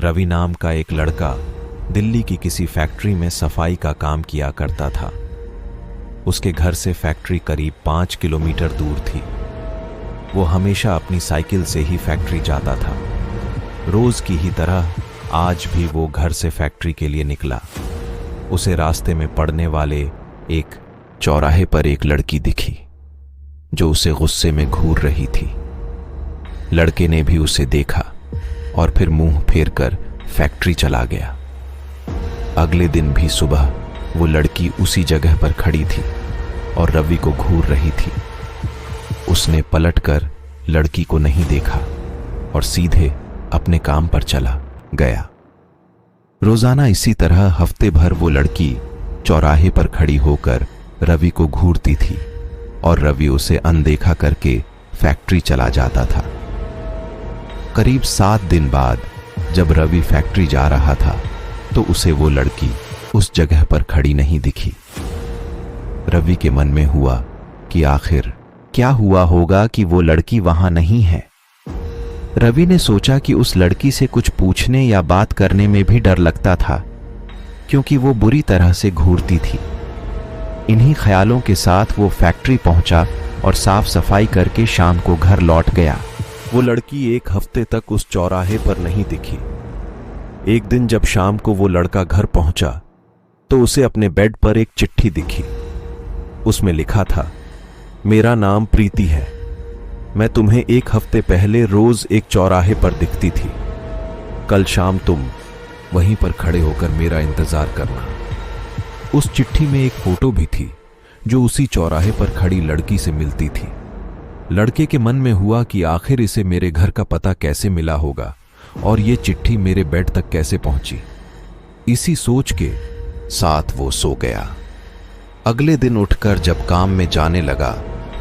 रवि नाम का एक लड़का दिल्ली की किसी फैक्ट्री में सफाई का काम किया करता था। उसके घर से फैक्ट्री करीब 5 किलोमीटर दूर थी। वो हमेशा अपनी साइकिल से ही फैक्ट्री जाता था। रोज की ही तरह आज भी वो घर से फैक्ट्री के लिए निकला। उसे रास्ते में पड़ने वाले एक चौराहे पर एक लड़की दिखी जो उसे गुस्से में घूर रही थी। लड़के ने भी उसे देखा और फिर मुंह फेरकर फैक्ट्री चला गया। अगले दिन भी सुबह वो लड़की उसी जगह पर खड़ी थी और रवि को घूर रही थी। उसने पलटकर लड़की को नहीं देखा और सीधे अपने काम पर चला गया। रोजाना इसी तरह हफ्ते भर वो लड़की चौराहे पर खड़ी होकर रवि को घूरती थी और रवि उसे अनदेखा करके फैक्ट्री चला जाता था। करीब 7 दिन बाद जब रवि फैक्ट्री जा रहा था तो उसे वो लड़की उस जगह पर खड़ी नहीं दिखी। रवि के मन में हुआ कि आखिर क्या हुआ होगा कि वो लड़की वहां नहीं है। रवि ने सोचा कि उस लड़की से कुछ पूछने या बात करने में भी डर लगता था क्योंकि वो बुरी तरह से घूरती थी। इन्हीं ख्यालों के साथ वो फैक्ट्री पहुंचा और साफ सफाई करके शाम को घर लौट गया। वो लड़की एक हफ्ते तक उस चौराहे पर नहीं दिखी। एक दिन जब शाम को वो लड़का घर पहुंचा तो उसे अपने बेड पर एक चिट्ठी दिखी। उसमें लिखा था, मेरा नाम प्रीति है। मैं तुम्हें 1 हफ्ते पहले रोज एक चौराहे पर दिखती थी। कल शाम तुम वहीं पर खड़े होकर मेरा इंतजार करना। उस चिट्ठी में एक फोटो भी थी जो उसी चौराहे पर खड़ी लड़की से मिलती थी। लड़के के मन में हुआ कि आखिर इसे मेरे घर का पता कैसे मिला होगा और ये चिट्ठी मेरे बेड तक कैसे पहुंची। इसी सोच के साथ वो सो गया। अगले दिन उठकर जब काम में जाने लगा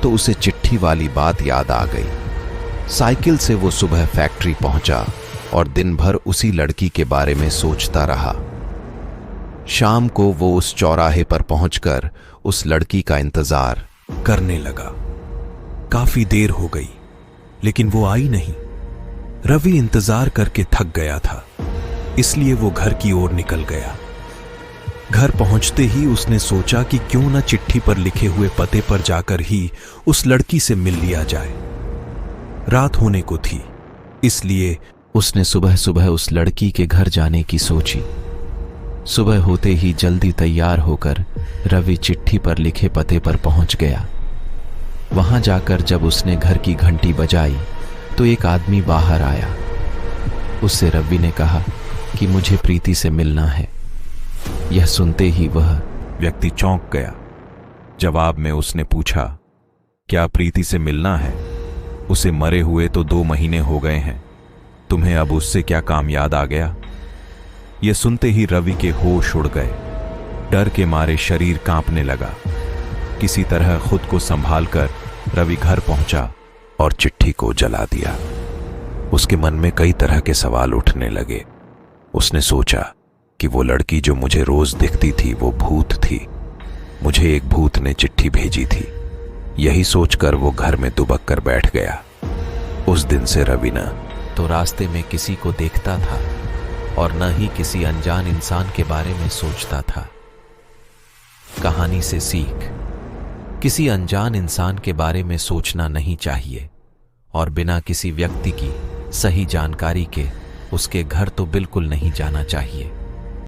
तो उसे चिट्ठी वाली बात याद आ गई। साइकिल से वो सुबह फैक्ट्री पहुंचा और दिन भर उसी लड़की के बारे में सोचता रहा। शाम को वो उस चौराहे पर पहुंचकर उस लड़की का इंतजार करने लगा। काफी देर हो गई लेकिन वो आई नहीं। रवि इंतजार करके थक गया था, इसलिए वो घर की ओर निकल गया। घर पहुंचते ही उसने सोचा कि क्यों न चिट्ठी पर लिखे हुए पते पर जाकर ही उस लड़की से मिल लिया जाए। रात होने को थी, इसलिए उसने सुबह सुबह उस लड़की के घर जाने की सोची। सुबह होते ही जल्दी तैयार होकर रवि चिट्ठी पर लिखे पते पर पहुंच गया। वहां जाकर जब उसने घर की घंटी बजाई तो एक आदमी बाहर आया। उससे रवि ने कहा कि मुझे प्रीति से मिलना है। यह सुनते ही वह व्यक्ति चौंक गया। जवाब में उसने पूछा, क्या प्रीति से मिलना है? उसे मरे हुए तो 2 महीने हो गए हैं। तुम्हें अब उससे क्या काम याद आ गया? यह सुनते ही रवि के होश उड़ गए। डर के मारे शरीर कांपने लगा। किसी तरह खुद को संभालकर रवि घर पहुंचा और चिट्ठी को जला दिया। उसके मन में कई तरह के सवाल उठने लगे। उसने सोचा कि वो लड़की जो मुझे रोज दिखती थी वो भूत थी। मुझे एक भूत ने चिट्ठी भेजी थी। यही सोचकर वो घर में दुबक कर बैठ गया। उस दिन से रवि न तो रास्ते में किसी को देखता था और न ही किसी अनजान इंसान के बारे में सोचता था। कहानी से सीख, किसी अनजान इंसान के बारे में सोचना नहीं चाहिए और बिना किसी व्यक्ति की सही जानकारी के उसके घर तो बिल्कुल नहीं जाना चाहिए।